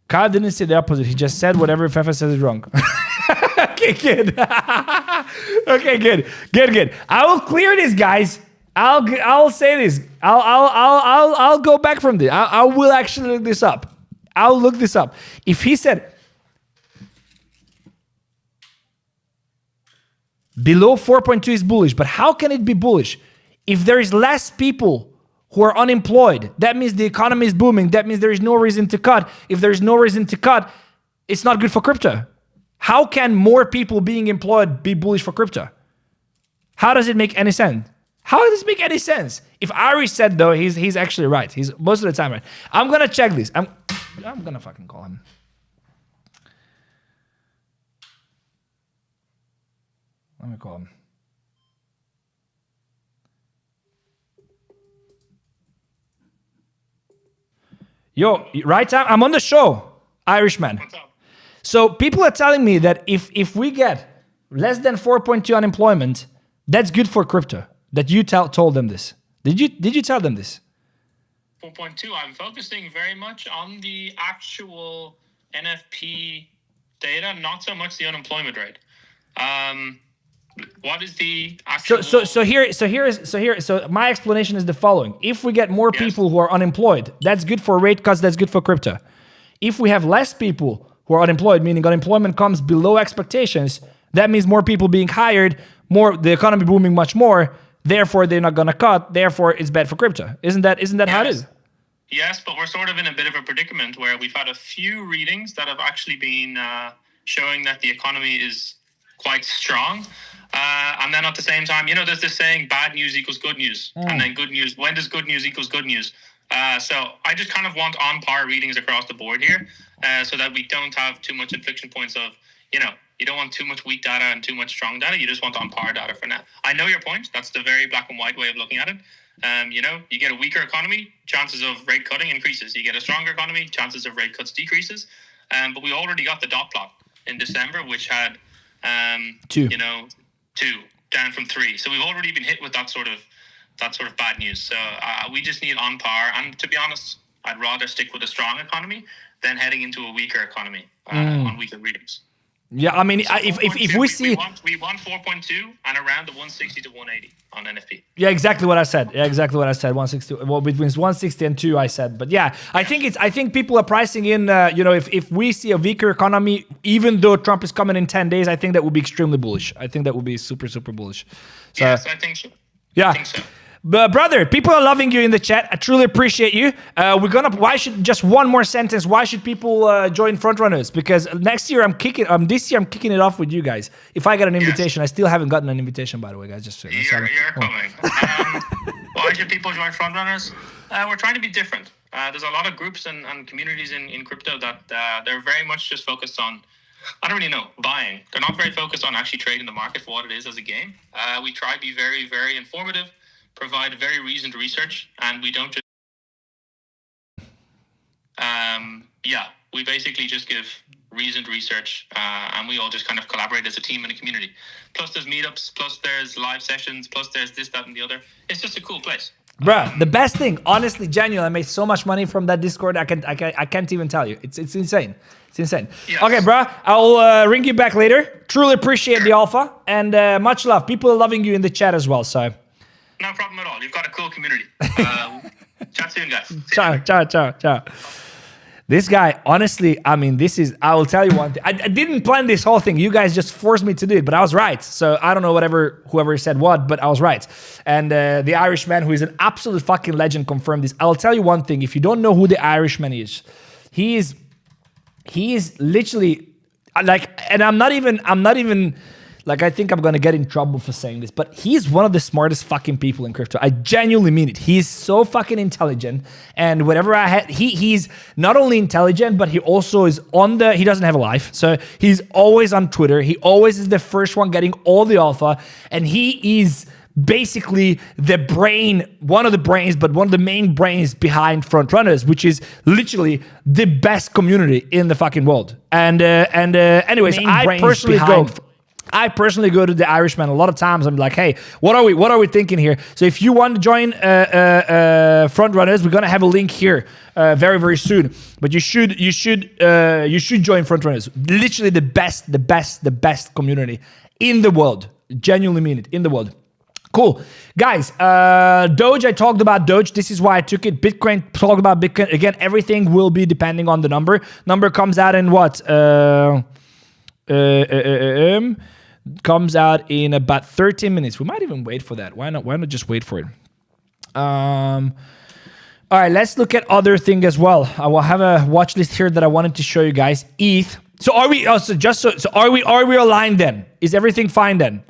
Kyle didn't say the opposite. He just said whatever Fefe says is wrong. Okay, good. Okay, good. I will clear this, guys. I'll say this. I'll go back from this. I will actually look this up. I'll look this up. If he said below 4.2 is bullish, but how can it be bullish? If there is less people who are unemployed, that means the economy is booming. That means there is no reason to cut. If there is no reason to cut, it's not good for crypto. How can more people being employed be bullish for crypto? How does it make any sense? How does it make any sense? If Ari said though, he's actually right. He's most of the time right. I'm gonna check this. I'm gonna fucking call him. Let me call him. Yo, right time? I'm on the show, Irishman. What's up? So people are telling me that if we get less than 4.2 unemployment, that's good for crypto. That you told them this. Did you tell them this? 4.2. I'm focusing very much on the actual NFP data, not so much the unemployment rate. What is the actual? So my explanation is the following: if we get more people who are unemployed, that's good for rate cuts. That's good for crypto. If we have less people who are unemployed, meaning unemployment comes below expectations, that means more people being hired, the economy booming much more. Therefore, they're not gonna cut. Therefore, it's bad for crypto. Isn't that how it is? Yes, but we're sort of in a bit of a predicament where we've had a few readings that have actually been showing that the economy is quite strong. And then at the same time, there's this saying, bad news equals good news. And then good news, when does good news equals good news? So I just kind of want on par readings across the board here so that we don't have too much inflection points of, you don't want too much weak data and too much strong data. You just want on par data for now. I know your point. That's the very black and white way of looking at it. You get a weaker economy, chances of rate cutting increases. You get a stronger economy, chances of rate cuts decreases. But we already got the dot plot in December, which had, 2 down from 3. So we've already been hit with that sort of bad news. So we just need on par. And to be honest, I'd rather stick with a strong economy than heading into a weaker economy on weaker readings. Yeah, I mean, So if we see... We want 4.2 and around the 160 to 180 on NFP. Yeah, exactly what I said. 160. Well, between 160 and 2, I said. But yeah, I think people are pricing in. If we see a weaker economy, even though Trump is coming in 10 days, I think that would be extremely bullish. I think that would be super, super bullish. So, Yes, I think so. Yeah. I think so. But brother, people are loving you in the chat. I truly appreciate you. Just one more sentence. Why should people join Frontrunners? Because this year I'm kicking it off with you guys. If I get an invitation, I still haven't gotten an invitation, by the way, guys. Just you're coming. Why should people join Frontrunners? We're trying to be different. There's a lot of groups and communities in crypto that they're very much just focused on, I don't really know, buying. They're not very focused on actually trading the market for what it is as a game. We try to be very, very informative, provide very reasoned research, and we don't just we basically just give reasoned research, and we all just kind of collaborate as a team and a community. Plus there's meetups, plus there's live sessions, plus there's this, that, and the other. It's just a cool place. Bruh, the best thing, honestly, genuinely, I made so much money from that Discord. I can't even tell you. It's insane. It's insane. Yes. Okay, bruh, I'll ring you back later. Truly appreciate the alpha, and much love. People are loving you in the chat as well, so. No problem at all. You've got a cool community. Chat soon, guys. Ciao. This guy, honestly, I mean, I will tell you one thing. I didn't plan this whole thing. You guys just forced me to do it, but I was right. So I don't know whoever said what, but I was right. And the Irishman, who is an absolute fucking legend, confirmed this. I'll tell you one thing. If you don't know who the Irishman is, he is literally like, and I'm not even, like, I think I'm going to get in trouble for saying this, but he's one of the smartest fucking people in crypto. I genuinely mean it. He's so fucking intelligent. And whatever he's not only intelligent, but he also is he doesn't have a life. So he's always on Twitter. He always is the first one getting all the alpha. And he is basically the brain, one of the main brains behind Frontrunners, which is literally the best community in the fucking world. And anyways, I personally go to the Irishman a lot of times. I'm like, hey, what are we thinking here? So if you want to join Frontrunners, we're gonna have a link here very, very soon. But you should join Frontrunners. Literally the best community in the world. Genuinely mean it, in the world. Cool. Guys, Doge, I talked about Doge. This is why I took it. Bitcoin, talked about Bitcoin. Again, everything will be depending on the number. Number comes out in what? Comes out in about 13 minutes. We might even wait for that. Why not just wait for it? All right, let's look at other thing as well. I will have a watch list here that I wanted to show you guys. ETH. So are we are we aligned then? Is everything fine then?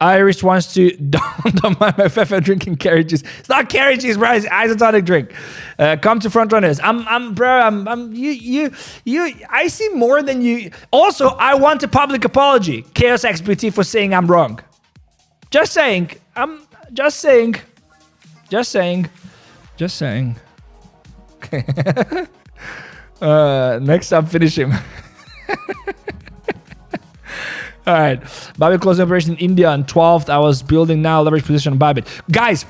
Irish wants to don't mind my Fefe drinking carriages. It's not carriages, bro. It's isotonic drink. Come to Frontrunners. I see more than you. Also, I want a public apology, 𝗙𝗟𝗙𝗥𝗡𝗙, for saying I'm wrong. Just saying. Just saying. Okay. Next up, finish him. All right, Bybit closing operation in India on 12th. I was building now leverage position on Bybit. Guys,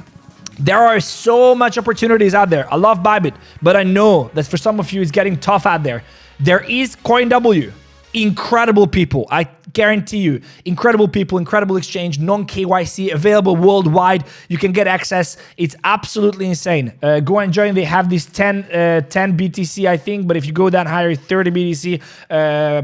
there are so much opportunities out there. I love Bybit, but I know that for some of you, it's getting tough out there. There is CoinW. Incredible people. I guarantee you. Incredible people, incredible exchange, non-KYC, available worldwide. You can get access. It's absolutely insane. Go and join. They have this 10 BTC, I think, but if you go down higher, 30 BTC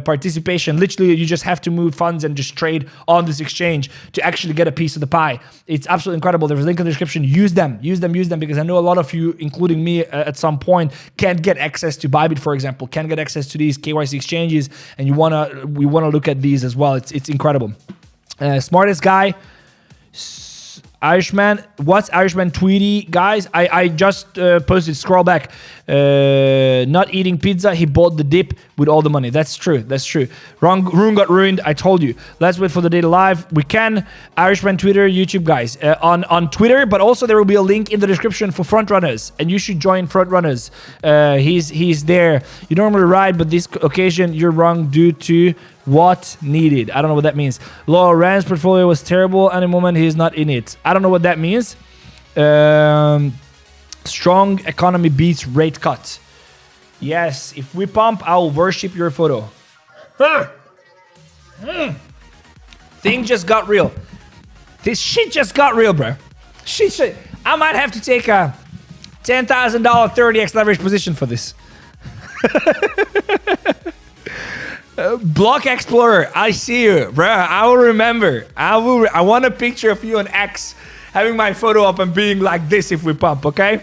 participation. Literally, you just have to move funds and just trade on this exchange to actually get a piece of the pie. It's absolutely incredible. There's a link in the description. Use them, because I know a lot of you, including me at some point, can't get access to Bybit, for example, can't get access to these KYC exchanges, and we wanna look at these as well. It's incredible. Smartest guy, Irishman. What's Irishman Tweety, guys? I just posted. Scroll back. Not eating pizza. He bought the dip with all the money. That's true. Room got ruined. I told you. Let's wait for the data live. We can. Irishman Twitter, YouTube, guys. On Twitter, but also there will be a link in the description for Frontrunners, and you should join Frontrunners. He's there. You normally ride, but this occasion you're wrong due to what needed. I don't know what that means. Law Rand's portfolio was terrible. At the moment, he's not in it. I don't know what that means. Strong economy beats rate cut. Yes, if we pump, I'll worship your photo. Thing just got real. This shit just got real, bro. Shit. I might have to take a $10,000 30x leverage position for this. Block Explorer, I see you, bro. I will remember. I want a picture of you on X having my photo up and being like this if we pump, okay?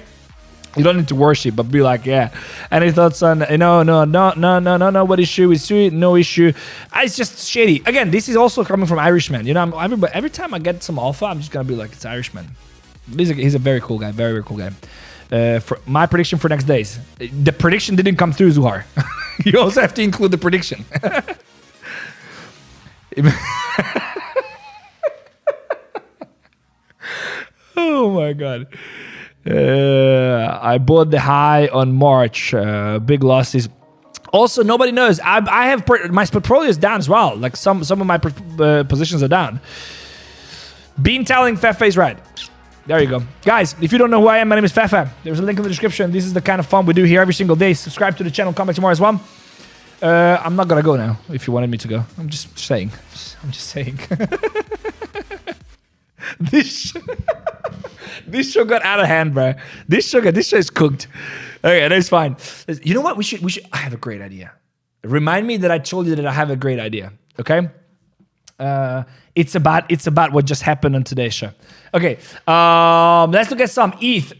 You don't need to worship, but be like, yeah. Any thoughts on, no, what issue is sweet? No issue. It's just shady. Again, this is also coming from Irishman. You know, every time I get some alpha, I'm just going to be like, it's Irishman. He's a very cool guy, very, very cool guy. For my prediction for next days. The prediction didn't come through, Zuhar. You also have to include the prediction. Oh my God. I bought the high on March. Big losses. Also, nobody knows. I have my portfolio is down as well. Like some of my positions are down. Been telling Fefe is right. There you go. Guys, if you don't know who I am, my name is Fefe. There's a link in the description. This is the kind of fun we do here every single day. Subscribe to the channel. Come back tomorrow as well. I'm not going to go now if you wanted me to go. I'm just saying. I'm just saying. This show got out of hand, bro. This show is cooked. Okay, that's fine. You know what? We should. I have a great idea. Remind me that I told you that I have a great idea. Okay. It's about what just happened on today's show. Okay, let's look at some ETH.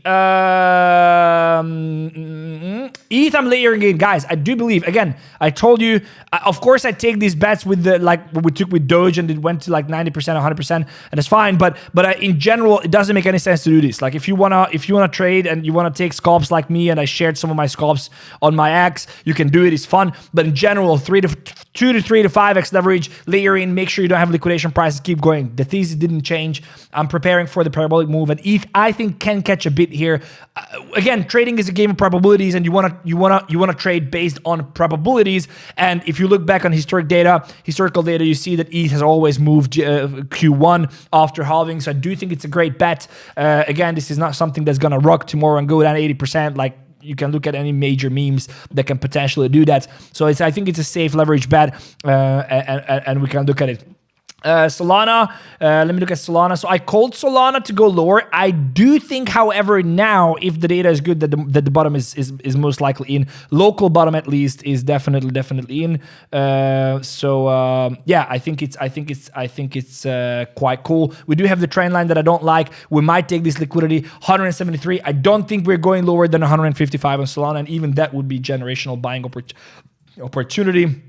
ETH I'm layering in, guys. I do believe. Again, I told you. Of course, I take these bets with the what we took with Doge, and it went to like 90%, 100%, and it's fine. But in general, it doesn't make any sense to do this. Like if you wanna trade and you wanna take scalps like me, and I shared some of my scalps on my X, you can do it. It's fun. But in general, 2 to 3 to 5x leverage, layer in. Make sure you don't have liquidation prices. Keep going. The thesis didn't change. I'm preparing for the parabolic move, and ETH I think can catch a bit here. Again, trading is a game of probabilities, and you wanna trade based on probabilities. And if you look back on historical data, you see that ETH has always moved Q1 after halving. So I do think it's a great bet. Again, this is not something that's gonna rock tomorrow and go down 80%. Like you can look at any major memes that can potentially do that. So I think it's a safe leverage bet, and we can look at it. Solana, let me look at Solana. So I called Solana to go lower. I do think, however, now if the data is good, that the bottom is most likely in. Local bottom at least is definitely in. Yeah, I think it's quite cool. We do have the trend line that I don't like. We might take this liquidity 173. I don't think we're going lower than 155 on Solana, and even that would be generational buying opportunity.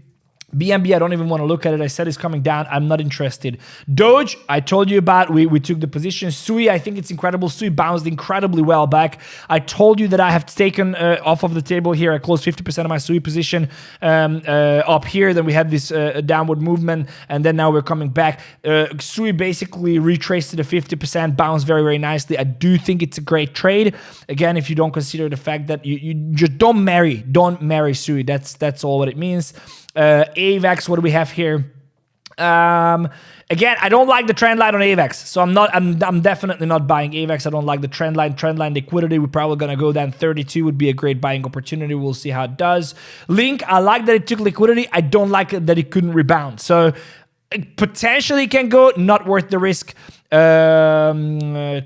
BNB, I don't even want to look at it. I said it's coming down. I'm not interested. Doge, I told you about. We took the position. Sui, I think it's incredible. Sui bounced incredibly well back. I told you that I have taken off of the table here. I closed 50% of my Sui position up here. Then we had this downward movement, and then now we're coming back. Sui basically retraced to the 50%, bounced very, very nicely. I do think it's a great trade. Again, if you don't consider the fact that you just don't marry Sui. That's all what it means. AVAX, what do we have here? Again, I don't like the trend line on AVAX, so I'm definitely not buying AVAX. I don't like the trend line. Trend line liquidity, we're probably gonna go down 32, would be a great buying opportunity. We'll see how it does. Link, I like that it took liquidity. I don't like it that it couldn't rebound. So it potentially can go, not worth the risk. Tron,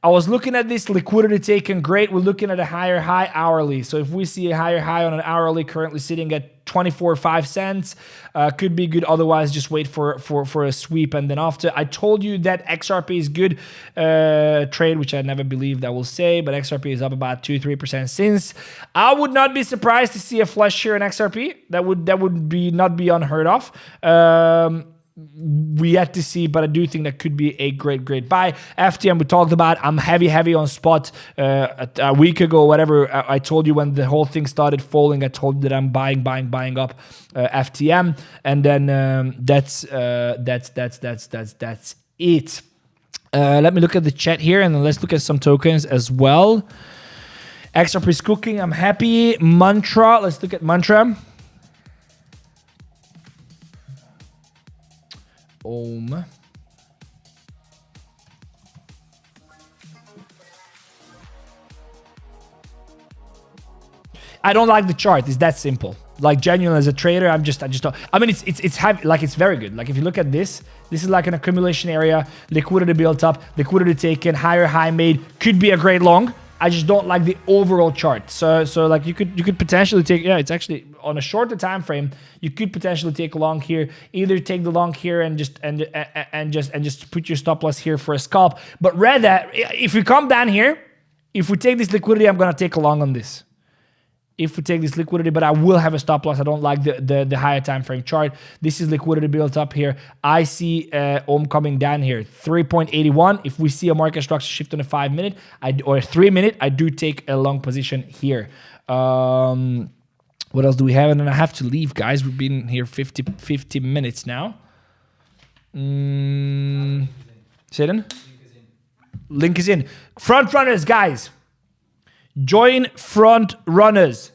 I was looking at this liquidity taken, great. We're looking at a higher high hourly. So if we see a higher high on an hourly, currently sitting at 24.5 cents, could be good. Otherwise, just wait for a sweep. And then after, I told you that XRP is good trade, which I never believed I will say, but XRP is up about 2-3% since. I would not be surprised to see a flush here in XRP. That would not be unheard of. We yet to see, but I do think that could be a great buy. FTM we talked about. I'm heavy on spot. A week ago, whatever, I told you when the whole thing started falling, I told you that I'm buying up FTM, and then that's it. Let me look at the chat here, and then let's look at some tokens as well. XRP is cooking. I'm happy. Mantra. Let's look at Mantra. Ohm. I don't like the chart. It's that simple. Like genuine as a trader, I just don't. I mean, it's heavy, like it's very good. Like if you look at this is like an accumulation area, liquidity built up, liquidity taken, higher high made, could be a great long. I just don't like the overall chart. So like you could potentially take, yeah, it's actually on a shorter time frame, you could potentially take a long here, either take the long here and just put your stop loss here for a scalp. But rather, if we come down here, if we take this liquidity, I'm gonna take a long on this. If we take this liquidity, but I will have a stop loss. I don't like the higher time frame chart. This is liquidity built up here. I see OM coming down here, 3.81. If we see a market structure shift on a 5 minute or a 3 minute, I do take a long position here. What else do we have? And then I have to leave, guys. We've been here 50 minutes now. Say it in? Link is in. Front runners, guys. Join front runners.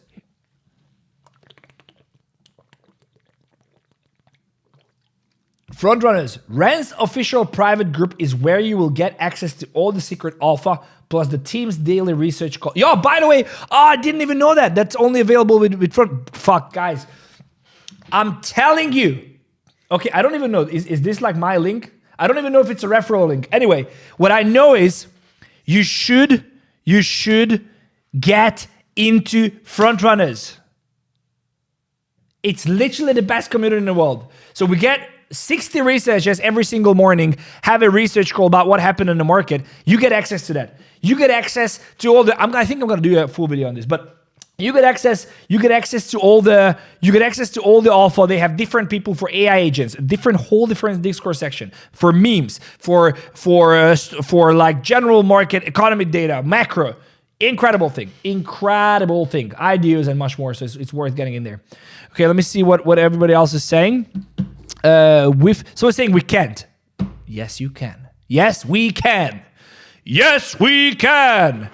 Front runners. Rand's official private group is where you will get access to all the secret alpha plus the team's daily research call. Yo, by the way, I didn't even know that. That's only available with front. Fuck, guys. I'm telling you. Okay, I don't even know. Is this like my link? I don't even know if it's a referral link. Anyway, what I know is you should get into front runners. It's literally the best community in the world. So we get 60 researchers every single morning, have a research call about what happened in the market. You get access to that. You get access to all the, I think I'm gonna do a full video on this, but you get access to all the alpha. They have different people for AI agents, whole different Discord section for memes, for like general market economic data, macro. Incredible thing. IDOs and much more. So it's worth getting in there. Okay, let me see what everybody else is saying. Someone's saying we can't. Yes, you can. Yes, we can. Yes, we can.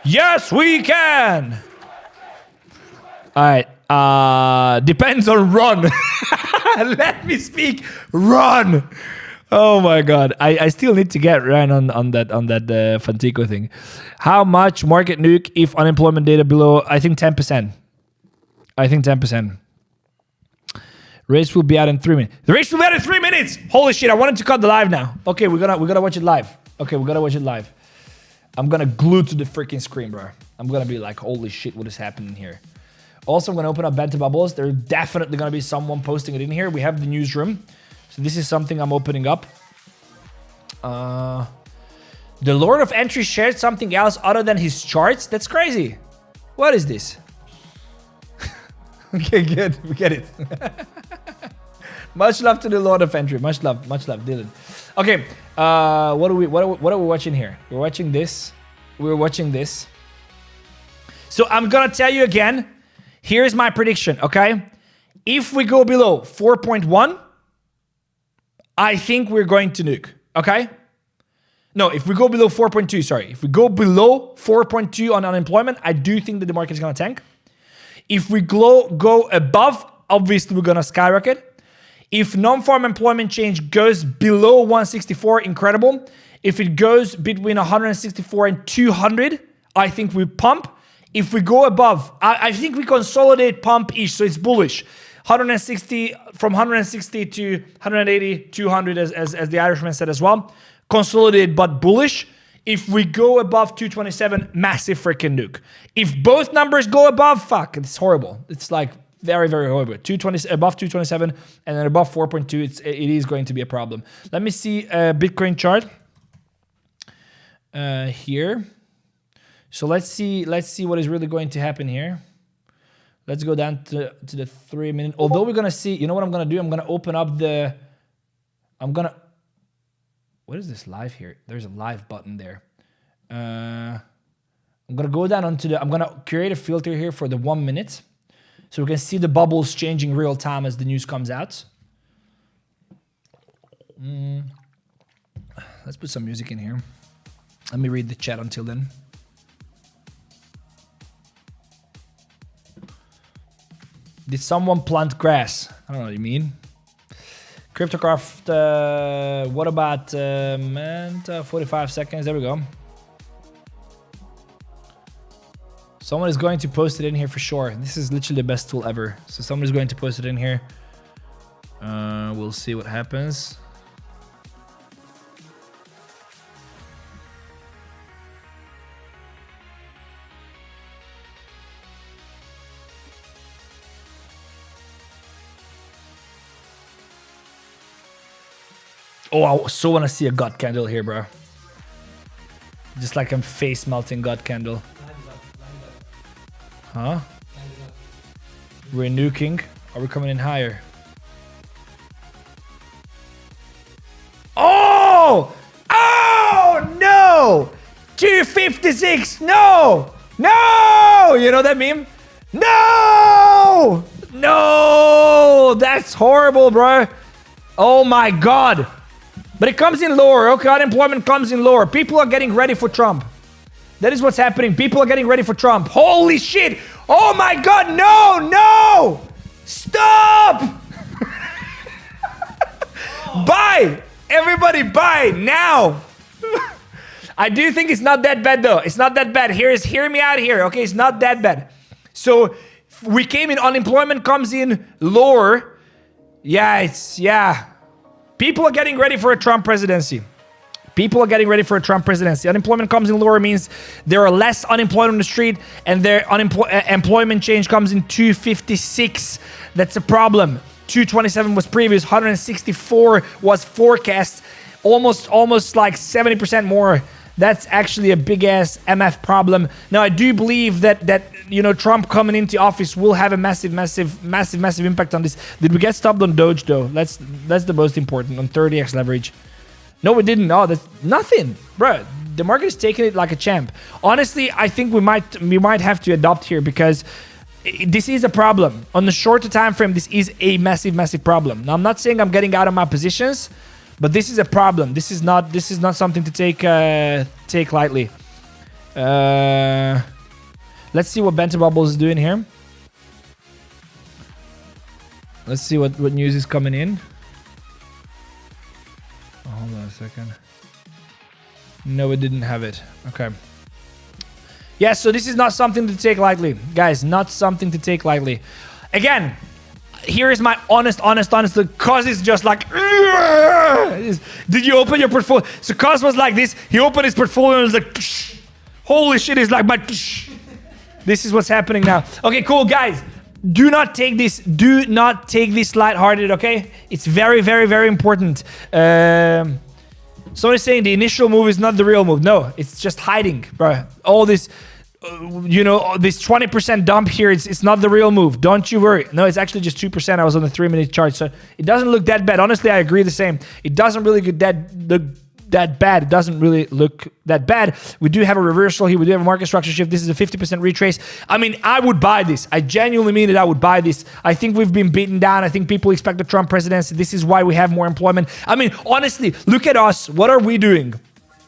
Yes, we can. All right. Depends on run. Let me speak. Run. Oh my God. I still need to get right on that Funtico thing. How much market nuke if unemployment data below? I think 10%. Race will be out in 3 minutes. The race will be out in 3 minutes. Holy shit! I wanted to cut the live now. Okay, we gotta watch it live. I'm gonna glue to the freaking screen, bro. I'm gonna be like, holy shit, what is happening here? Also, I'm gonna open up Banter bubbles. There's definitely gonna be someone posting it in here. We have the newsroom. So this is something I'm opening up. The Lord of Entry shared something else other than his charts. That's crazy. What is this? Okay, good. We get it. Much love to the Lord of Entry. Much love, Dylan. Okay, what are we watching here? We're watching this. So I'm gonna tell you again. Here's my prediction. Okay, if we go below 4.1. I think we're going to nuke, okay? No, if we go below 4.2, sorry. If we go below 4.2 on unemployment, I do think that the market is going to tank. If we go above, obviously we're going to skyrocket. If non-farm employment change goes below 164, incredible. If it goes between 164 and 200, I think we pump. If we go above, I think we consolidate pump-ish, so it's bullish. 160 from 160 to 180, 200 as the Irishman said as well. Consolidate but bullish. If we go above 227, massive freaking nuke. If both numbers go above, fuck, it's horrible. It's like very, very horrible. Above 227 and then above 4.2, it is going to be a problem. Let me see a Bitcoin chart here. So let's see what is really going to happen here. Let's go down to the 3 minute. Although we're going to see, you know what I'm going to do? I'm going to open up what is this live here? There's a live button there. I'm going to go down I'm going to create a filter here for the 1 minute. So we can see the bubbles changing real time as the news comes out. Let's put some music in here. Let me read the chat until then. Did someone plant grass? I don't know what you mean. Cryptocraft, what about 45 seconds? There we go. Someone is going to post it in here for sure. This is literally the best tool ever. So someone is going to post it in here. We'll see what happens. Oh, I so want to see a gut candle here, bro. Just like I'm face melting gut candle. Huh? We're nuking. Are we coming in higher? Oh! Oh no! 256! No! No! You know that meme? No! No! That's horrible, bro. Oh my god. But it comes in lower. Okay, unemployment comes in lower. People are getting ready for Trump. That is what's happening. People are getting ready for Trump. Holy shit! Oh my god, no! No! Stop! Buy! Everybody buy now! I do think it's not that bad though. It's not that bad. Hear me out here, okay? It's not that bad. So we came in, unemployment comes in lower. Yeah. People are getting ready for a Trump presidency. People are getting ready for a Trump presidency. Unemployment comes in lower means there are less unemployed on the street, and their employment change comes in 256. That's a problem. 227 was previous, 164 was forecast, almost like 70% more. That's actually a big ass MF problem. Now I do believe that Trump coming into office will have a massive impact on this. Did we get stopped on Doge though? That's the most important, on 30x leverage. No, we didn't. No, that's nothing, bro. The market is taking it like a champ. Honestly, I think we might have to adopt here, because this is a problem. On the shorter time frame, this is a massive problem. Now, I'm not saying I'm getting out of my positions, but this is a problem. This is not something to take lightly. Let's see what Banter Bubbles is doing here. Let's see what news is coming in. Oh, hold on a second. No, it didn't have it. Okay. Yeah, so this is not something to take lightly. Guys, not something to take lightly. Again, here is my honest, cause is just like, did you open your portfolio? So cause was like this. He opened his portfolio and was like, psh. Holy shit, it's like my psh. This is what's happening now. Okay, cool, guys. Do not take this lighthearted, okay? It's very important. Somebody's saying the initial move is not the real move. No, it's just hiding, bro. All this, this 20% dump here, it's not the real move. Don't you worry. No, it's actually just 2%. I was on the 3-minute chart, so it doesn't look that bad. Honestly, I agree the same. It doesn't really look that bad. It doesn't really look that bad. We do have a reversal here. We do have a market structure shift. This is a 50% retrace. I mean, I would buy this. I genuinely mean it. I would buy this. I think we've been beaten down. I think people expect the Trump presidency. This is why we have more employment. I mean, honestly, look at us. What are we doing?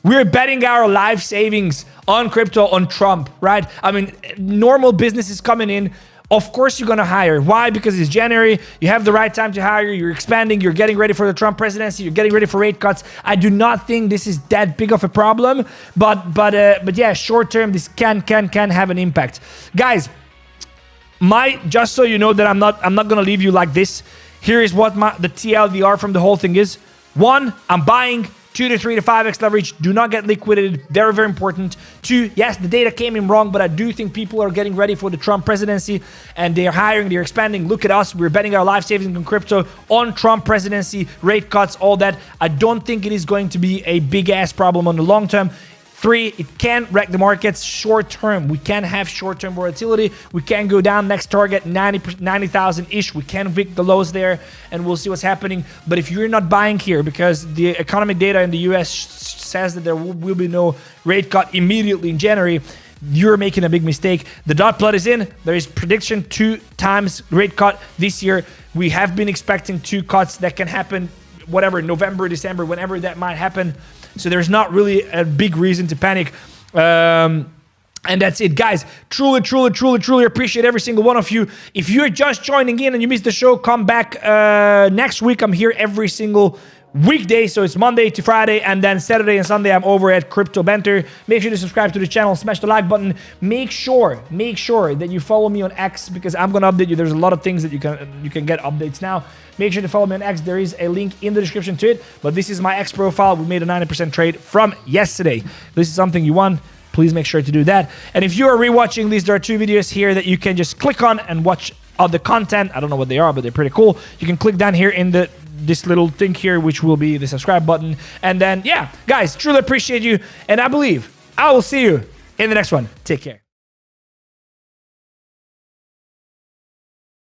We're betting our life savings on crypto on Trump, right? I mean, normal businesses coming in. Of course you're going to hire. Why? Because it's January. You have the right time to hire. You're expanding. You're getting ready for the Trump presidency. You're getting ready for rate cuts. I do not think this is that big of a problem. But yeah, short term, this can have an impact. Guys, just so you know that I'm not going to leave you like this. Here is what the TLDR from the whole thing is. 1, I'm buying. 2 to 3 to 5x leverage. Do not get liquidated. Very important. 2, yes, the data came in wrong, but I do think people are getting ready for the Trump presidency and they're hiring, they're expanding. Look at us. We're betting our life savings in crypto on Trump presidency, rate cuts, all that. I don't think it is going to be a big ass problem on the long term. 3, it can wreck the markets short term. We can have short term volatility. We can go down next target 90,000-ish. We can pick the lows there and we'll see what's happening. But if you're not buying here because the economic data in the US says that there will be no rate cut immediately in January, you're making a big mistake. The dot plot is in. There is prediction 2 times rate cut this year. We have been expecting 2 cuts that can happen, whatever, November, December, whenever that might happen. So there's not really a big reason to panic. And that's it, guys. Truly appreciate every single one of you. If you're just joining in and you missed the show, come back next week. I'm here every single weekday, so it's Monday to Friday, and then Saturday and Sunday I'm over at Crypto Banter. Make sure to subscribe to the channel, smash the like button. Make sure that you follow me on X, because I'm gonna update you. There's a lot of things that you can get updates now. Make sure to follow me on X. There is a link in the description to it, but this is my X profile. We made a 90% trade from yesterday. This is something you want. Please make sure to do that. And if you are rewatching these, there are 2 videos here that you can just click on and watch the content. I don't know what they are, but they're pretty cool. You can click down here in the this little thing here, which will be the subscribe button. And then, yeah, guys, truly appreciate you. And I believe I will see you in the next one. Take care.